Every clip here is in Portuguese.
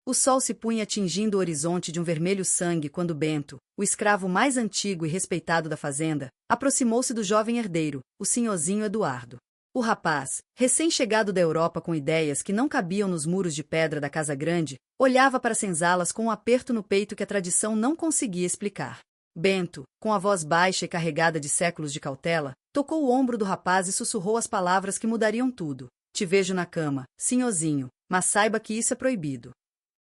O sol se punha atingindo o horizonte de um vermelho sangue quando Bento, o escravo mais antigo e respeitado da fazenda, aproximou-se do jovem herdeiro, o senhorzinho Eduardo. O rapaz, recém-chegado da Europa com ideias que não cabiam nos muros de pedra da casa grande, olhava para as senzalas com um aperto no peito que a tradição não conseguia explicar. Bento, com a voz baixa e carregada de séculos de cautela, tocou o ombro do rapaz e sussurrou as palavras que mudariam tudo. Te vejo na cama, senhorzinho, mas saiba que isso é proibido.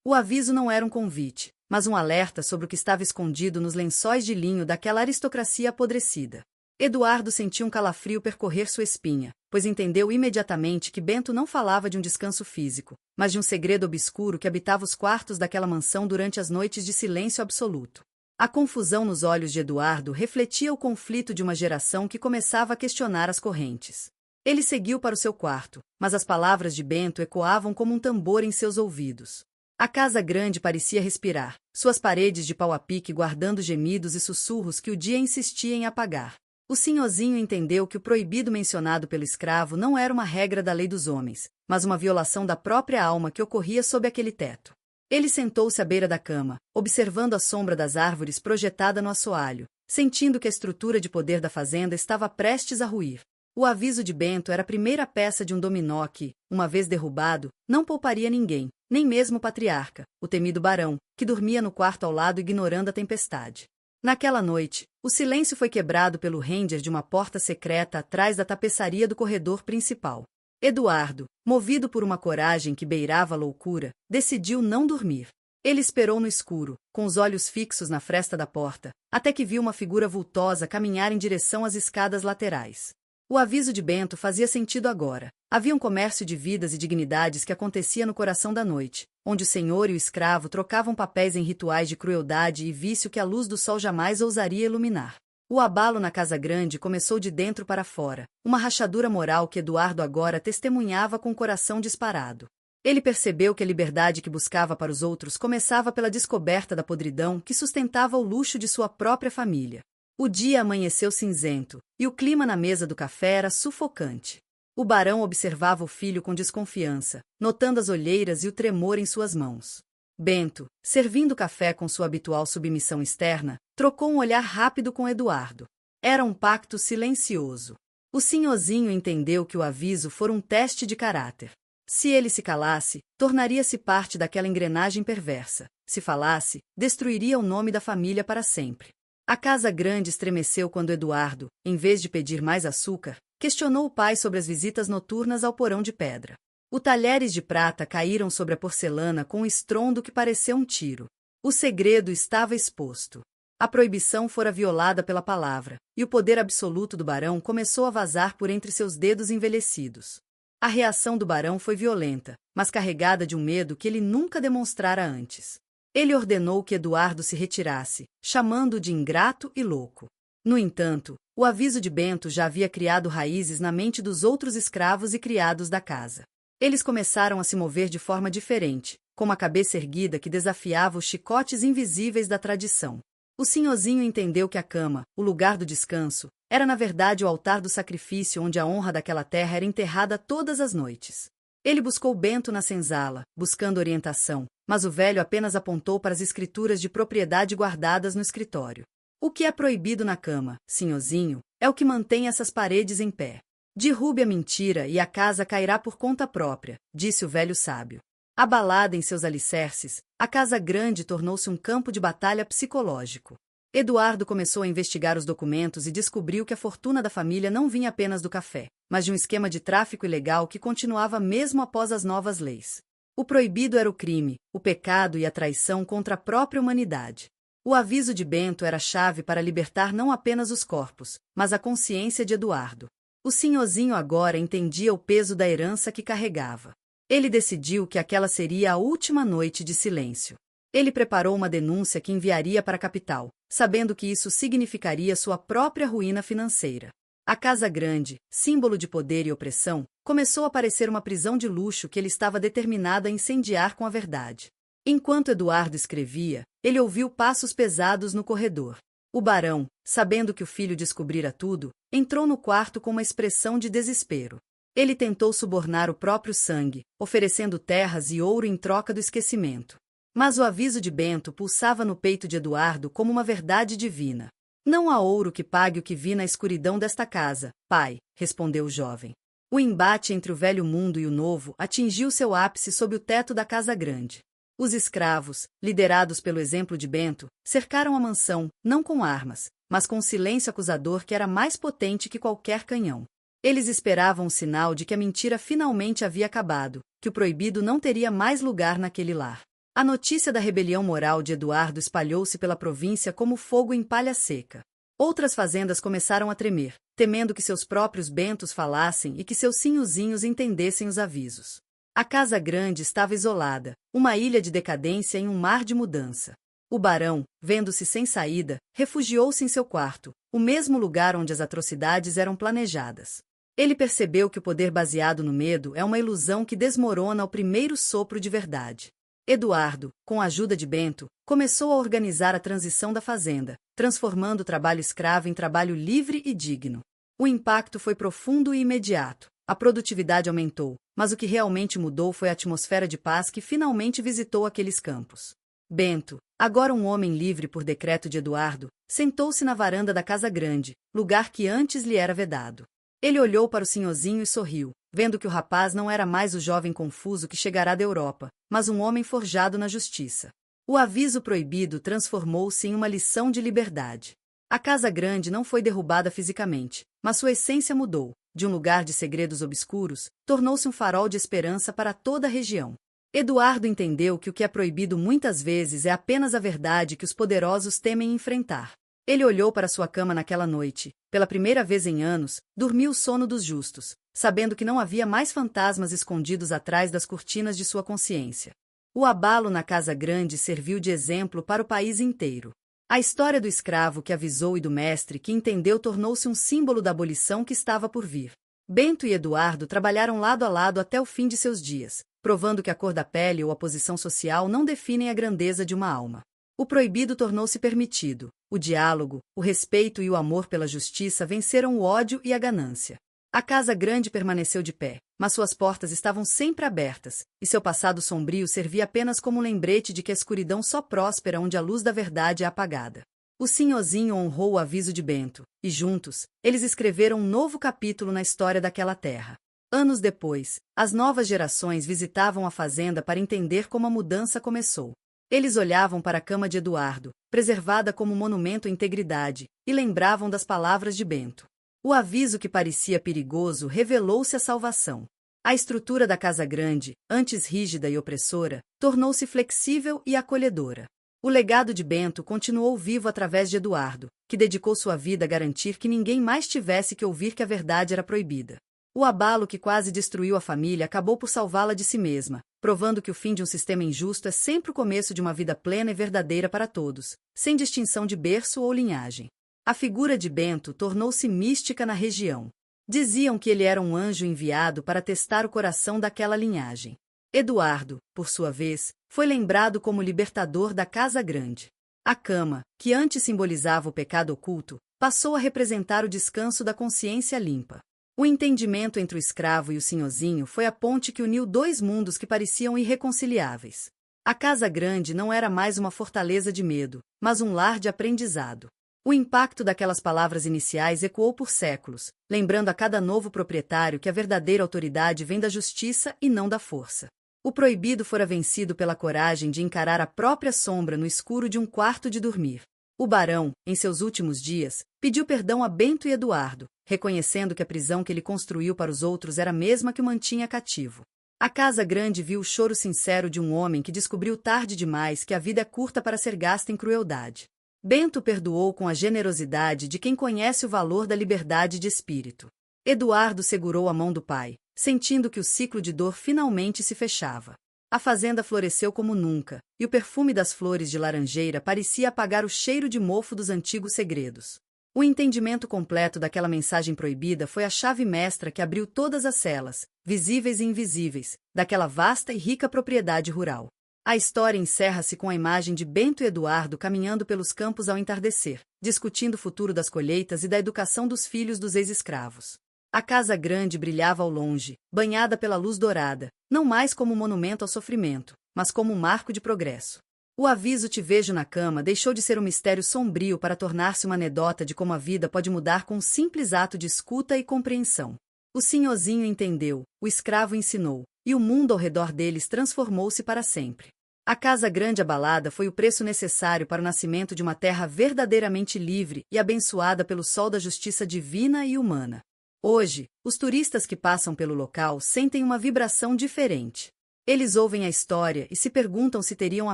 O aviso não era um convite, mas um alerta sobre o que estava escondido nos lençóis de linho daquela aristocracia apodrecida. Eduardo sentiu um calafrio percorrer sua espinha, pois entendeu imediatamente que Bento não falava de um descanso físico, mas de um segredo obscuro que habitava os quartos daquela mansão durante as noites de silêncio absoluto. A confusão nos olhos de Eduardo refletia o conflito de uma geração que começava a questionar as correntes. Ele seguiu para o seu quarto, mas as palavras de Bento ecoavam como um tambor em seus ouvidos. A casa grande parecia respirar, suas paredes de pau a pique guardando gemidos e sussurros que o dia insistia em apagar. O senhorzinho entendeu que o proibido mencionado pelo escravo não era uma regra da lei dos homens, mas uma violação da própria alma que ocorria sob aquele teto. Ele sentou-se à beira da cama, observando a sombra das árvores projetada no assoalho, sentindo que a estrutura de poder da fazenda estava prestes a ruir. O aviso de Bento era a primeira peça de um dominó que, uma vez derrubado, não pouparia ninguém, nem mesmo o patriarca, o temido barão, que dormia no quarto ao lado ignorando a tempestade. Naquela noite, o silêncio foi quebrado pelo ranger de uma porta secreta atrás da tapeçaria do corredor principal. Eduardo, movido por uma coragem que beirava a loucura, decidiu não dormir. Ele esperou no escuro, com os olhos fixos na fresta da porta, até que viu uma figura vultosa caminhar em direção às escadas laterais. O aviso de Bento fazia sentido agora. Havia um comércio de vidas e dignidades que acontecia no coração da noite, onde o senhor e o escravo trocavam papéis em rituais de crueldade e vício que a luz do sol jamais ousaria iluminar. O abalo na casa grande começou de dentro para fora, uma rachadura moral que Eduardo agora testemunhava com o coração disparado. Ele percebeu que a liberdade que buscava para os outros começava pela descoberta da podridão que sustentava o luxo de sua própria família. O dia amanheceu cinzento, e o clima na mesa do café era sufocante. O barão observava o filho com desconfiança, notando as olheiras e o tremor em suas mãos. Bento, servindo café com sua habitual submissão externa, trocou um olhar rápido com Eduardo. Era um pacto silencioso. O senhorzinho entendeu que o aviso fora um teste de caráter. Se ele se calasse, tornaria-se parte daquela engrenagem perversa. Se falasse, destruiria o nome da família para sempre. A casa grande estremeceu quando Eduardo, em vez de pedir mais açúcar, questionou o pai sobre as visitas noturnas ao porão de pedra. Os talheres de prata caíram sobre a porcelana com um estrondo que pareceu um tiro. O segredo estava exposto. A proibição fora violada pela palavra, e o poder absoluto do barão começou a vazar por entre seus dedos envelhecidos. A reação do barão foi violenta, mas carregada de um medo que ele nunca demonstrara antes. Ele ordenou que Eduardo se retirasse, chamando-o de ingrato e louco. No entanto, o aviso de Bento já havia criado raízes na mente dos outros escravos e criados da casa. Eles começaram a se mover de forma diferente, com uma cabeça erguida que desafiava os chicotes invisíveis da tradição. O senhorzinho entendeu que a cama, o lugar do descanso, era na verdade o altar do sacrifício onde a honra daquela terra era enterrada todas as noites. Ele buscou Bento na senzala, buscando orientação, mas o velho apenas apontou para as escrituras de propriedade guardadas no escritório. O que é proibido na cama, senhorzinho, é o que mantém essas paredes em pé. Derrube a mentira e a casa cairá por conta própria, disse o velho sábio. Abalada em seus alicerces, a casa grande tornou-se um campo de batalha psicológico. Eduardo começou a investigar os documentos e descobriu que a fortuna da família não vinha apenas do café, mas de um esquema de tráfico ilegal que continuava mesmo após as novas leis. O proibido era o crime, o pecado e a traição contra a própria humanidade. O aviso de Bento era a chave para libertar não apenas os corpos, mas a consciência de Eduardo. O senhorzinho agora entendia o peso da herança que carregava. Ele decidiu que aquela seria a última noite de silêncio. Ele preparou uma denúncia que enviaria para a capital, sabendo que isso significaria sua própria ruína financeira. A Casa Grande, símbolo de poder e opressão, começou a parecer uma prisão de luxo que ele estava determinado a incendiar com a verdade. Enquanto Eduardo escrevia, ele ouviu passos pesados no corredor. O barão, sabendo que o filho descobrira tudo, entrou no quarto com uma expressão de desespero. Ele tentou subornar o próprio sangue, oferecendo terras e ouro em troca do esquecimento. Mas o aviso de Bento pulsava no peito de Eduardo como uma verdade divina. Não há ouro que pague o que vi na escuridão desta casa, pai, respondeu o jovem. O embate entre o velho mundo e o novo atingiu seu ápice sob o teto da casa grande. Os escravos, liderados pelo exemplo de Bento, cercaram a mansão, não com armas, mas com um silêncio acusador que era mais potente que qualquer canhão. Eles esperavam um sinal de que a mentira finalmente havia acabado, que o proibido não teria mais lugar naquele lar. A notícia da rebelião moral de Eduardo espalhou-se pela província como fogo em palha seca. Outras fazendas começaram a tremer, temendo que seus próprios bentos falassem e que seus sinhozinhos entendessem os avisos. A casa grande estava isolada, uma ilha de decadência em um mar de mudança. O barão, vendo-se sem saída, refugiou-se em seu quarto, o mesmo lugar onde as atrocidades eram planejadas. Ele percebeu que o poder baseado no medo é uma ilusão que desmorona ao primeiro sopro de verdade. Eduardo, com a ajuda de Bento, começou a organizar a transição da fazenda, transformando o trabalho escravo em trabalho livre e digno. O impacto foi profundo e imediato. A produtividade aumentou, mas o que realmente mudou foi a atmosfera de paz que finalmente visitou aqueles campos. Bento, agora um homem livre por decreto de Eduardo, sentou-se na varanda da casa grande, lugar que antes lhe era vedado. Ele olhou para o sinhozinho e sorriu, vendo que o rapaz não era mais o jovem confuso que chegará da Europa, mas um homem forjado na justiça. O aviso proibido transformou-se em uma lição de liberdade. A casa grande não foi derrubada fisicamente, mas sua essência mudou. De um lugar de segredos obscuros, tornou-se um farol de esperança para toda a região. Eduardo entendeu que o que é proibido muitas vezes é apenas a verdade que os poderosos temem enfrentar. Ele olhou para sua cama naquela noite. Pela primeira vez em anos, dormiu o sono dos justos, sabendo que não havia mais fantasmas escondidos atrás das cortinas de sua consciência. O abalo na casa grande serviu de exemplo para o país inteiro. A história do escravo que avisou e do mestre que entendeu tornou-se um símbolo da abolição que estava por vir. Bento e Eduardo trabalharam lado a lado até o fim de seus dias, provando que a cor da pele ou a posição social não definem a grandeza de uma alma. O proibido tornou-se permitido. O diálogo, o respeito e o amor pela justiça venceram o ódio e a ganância. A casa grande permaneceu de pé, mas suas portas estavam sempre abertas, e seu passado sombrio servia apenas como um lembrete de que a escuridão só próspera onde a luz da verdade é apagada. O sinhozinho honrou o aviso de Bento, e juntos, eles escreveram um novo capítulo na história daquela terra. Anos depois, as novas gerações visitavam a fazenda para entender como a mudança começou. Eles olhavam para a cama de Eduardo, preservada como monumento à integridade, e lembravam das palavras de Bento. O aviso que parecia perigoso revelou-se a salvação. A estrutura da casa grande, antes rígida e opressora, tornou-se flexível e acolhedora. O legado de Bento continuou vivo através de Eduardo, que dedicou sua vida a garantir que ninguém mais tivesse que ouvir que a verdade era proibida. O abalo que quase destruiu a família acabou por salvá-la de si mesma, provando que o fim de um sistema injusto é sempre o começo de uma vida plena e verdadeira para todos, sem distinção de berço ou linhagem. A figura de Bento tornou-se mística na região. Diziam que ele era um anjo enviado para testar o coração daquela linhagem. Eduardo, por sua vez, foi lembrado como libertador da casa grande. A cama, que antes simbolizava o pecado oculto, passou a representar o descanso da consciência limpa. O entendimento entre o escravo e o sinhozinho foi a ponte que uniu dois mundos que pareciam irreconciliáveis. A casa grande não era mais uma fortaleza de medo, mas um lar de aprendizado. O impacto daquelas palavras iniciais ecoou por séculos, lembrando a cada novo proprietário que a verdadeira autoridade vem da justiça e não da força. O proibido fora vencido pela coragem de encarar a própria sombra no escuro de um quarto de dormir. O barão, em seus últimos dias, pediu perdão a Bento e Eduardo, reconhecendo que a prisão que ele construiu para os outros era a mesma que o mantinha cativo. A casa grande viu o choro sincero de um homem que descobriu tarde demais que a vida é curta para ser gasta em crueldade. Bento perdoou com a generosidade de quem conhece o valor da liberdade de espírito. Eduardo segurou a mão do pai, sentindo que o ciclo de dor finalmente se fechava. A fazenda floresceu como nunca, e o perfume das flores de laranjeira parecia apagar o cheiro de mofo dos antigos segredos. O entendimento completo daquela mensagem proibida foi a chave mestra que abriu todas as celas, visíveis e invisíveis, daquela vasta e rica propriedade rural. A história encerra-se com a imagem de Bento e Eduardo caminhando pelos campos ao entardecer, discutindo o futuro das colheitas e da educação dos filhos dos ex-escravos. A casa grande brilhava ao longe, banhada pela luz dourada, não mais como um monumento ao sofrimento, mas como um marco de progresso. O aviso "te vejo na cama" deixou de ser um mistério sombrio para tornar-se uma anedota de como a vida pode mudar com um simples ato de escuta e compreensão. O senhorzinho entendeu, o escravo ensinou, e o mundo ao redor deles transformou-se para sempre. A casa grande abalada foi o preço necessário para o nascimento de uma terra verdadeiramente livre e abençoada pelo sol da justiça divina e humana. Hoje, os turistas que passam pelo local sentem uma vibração diferente. Eles ouvem a história e se perguntam se teriam a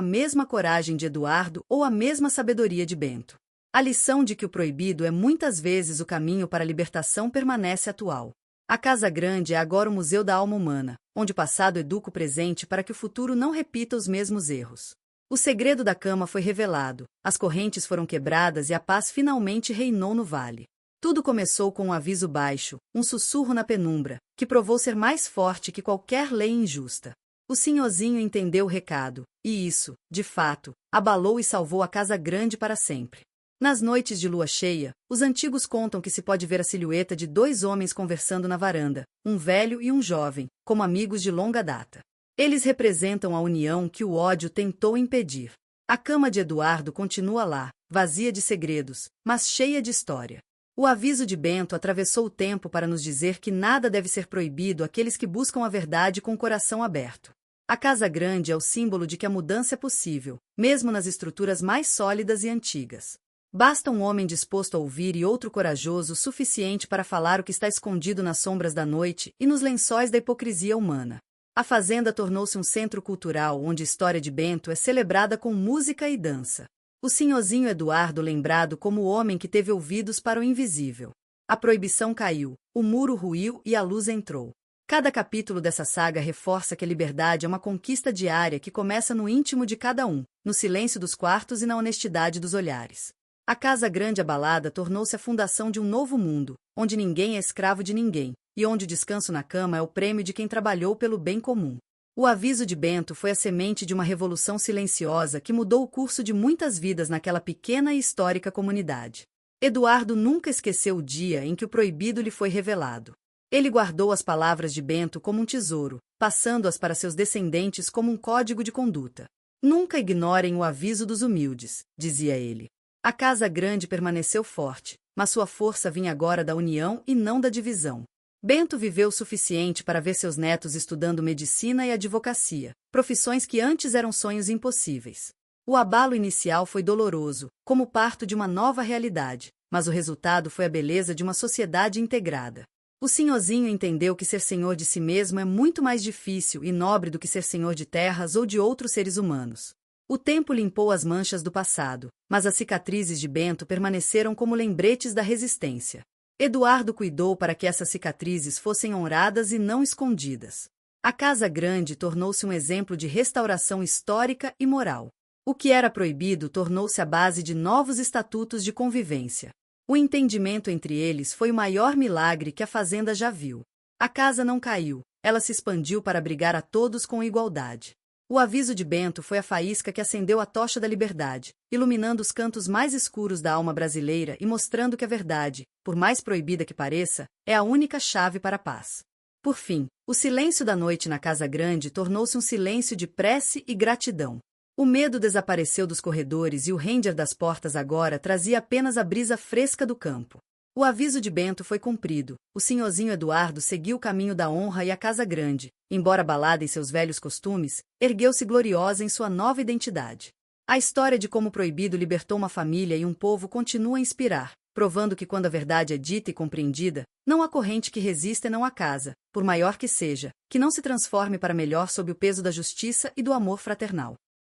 mesma coragem de Eduardo ou a mesma sabedoria de Bento. A lição de que o proibido é muitas vezes o caminho para a libertação permanece atual. A Casa Grande é agora o Museu da Alma Humana, onde o passado educa o presente para que o futuro não repita os mesmos erros. O segredo da cama foi revelado, as correntes foram quebradas e a paz finalmente reinou no vale. Tudo começou com um aviso baixo, um sussurro na penumbra, que provou ser mais forte que qualquer lei injusta. O senhorzinho entendeu o recado, e isso, de fato, abalou e salvou a Casa Grande para sempre. Nas noites de lua cheia, os antigos contam que se pode ver a silhueta de dois homens conversando na varanda, um velho e um jovem, como amigos de longa data. Eles representam a união que o ódio tentou impedir. A cama de Eduardo continua lá, vazia de segredos, mas cheia de história. O aviso de Bento atravessou o tempo para nos dizer que nada deve ser proibido àqueles que buscam a verdade com o coração aberto. A Casa Grande é o símbolo de que a mudança é possível, mesmo nas estruturas mais sólidas e antigas. Basta um homem disposto a ouvir e outro corajoso o suficiente para falar o que está escondido nas sombras da noite e nos lençóis da hipocrisia humana. A fazenda tornou-se um centro cultural onde a história de Bento é celebrada com música e dança. O senhorzinho Eduardo lembrado como o homem que teve ouvidos para o invisível. A proibição caiu, o muro ruiu e a luz entrou. Cada capítulo dessa saga reforça que a liberdade é uma conquista diária que começa no íntimo de cada um, no silêncio dos quartos e na honestidade dos olhares. A Casa Grande abalada tornou-se a fundação de um novo mundo, onde ninguém é escravo de ninguém, e onde o descanso na cama é o prêmio de quem trabalhou pelo bem comum. O aviso de Bento foi a semente de uma revolução silenciosa que mudou o curso de muitas vidas naquela pequena e histórica comunidade. Eduardo nunca esqueceu o dia em que o proibido lhe foi revelado. Ele guardou as palavras de Bento como um tesouro, passando-as para seus descendentes como um código de conduta. Nunca ignorem o aviso dos humildes, dizia ele. A Casa Grande permaneceu forte, mas sua força vinha agora da união e não da divisão. Bento viveu o suficiente para ver seus netos estudando medicina e advocacia, profissões que antes eram sonhos impossíveis. O abalo inicial foi doloroso, como o parto de uma nova realidade, mas o resultado foi a beleza de uma sociedade integrada. O senhorzinho entendeu que ser senhor de si mesmo é muito mais difícil e nobre do que ser senhor de terras ou de outros seres humanos. O tempo limpou as manchas do passado, mas as cicatrizes de Bento permaneceram como lembretes da resistência. Eduardo cuidou para que essas cicatrizes fossem honradas e não escondidas. A Casa Grande tornou-se um exemplo de restauração histórica e moral. O que era proibido tornou-se a base de novos estatutos de convivência. O entendimento entre eles foi o maior milagre que a fazenda já viu. A casa não caiu, ela se expandiu para abrigar a todos com igualdade. O aviso de Bento foi a faísca que acendeu a tocha da liberdade, iluminando os cantos mais escuros da alma brasileira e mostrando que a verdade, por mais proibida que pareça, é a única chave para a paz. Por fim, o silêncio da noite na Casa Grande tornou-se um silêncio de prece e gratidão. O medo desapareceu dos corredores e o ranger das portas agora trazia apenas a brisa fresca do campo. O aviso de Bento foi cumprido, o senhorzinho Eduardo seguiu o caminho da honra e a Casa Grande, embora abalada em seus velhos costumes, ergueu-se gloriosa em sua nova identidade. A história de como o proibido libertou uma família e um povo continua a inspirar, provando que quando a verdade é dita e compreendida, não há corrente que resista e não há casa, por maior que seja, que não se transforme para melhor sob o peso da justiça e do amor fraternal.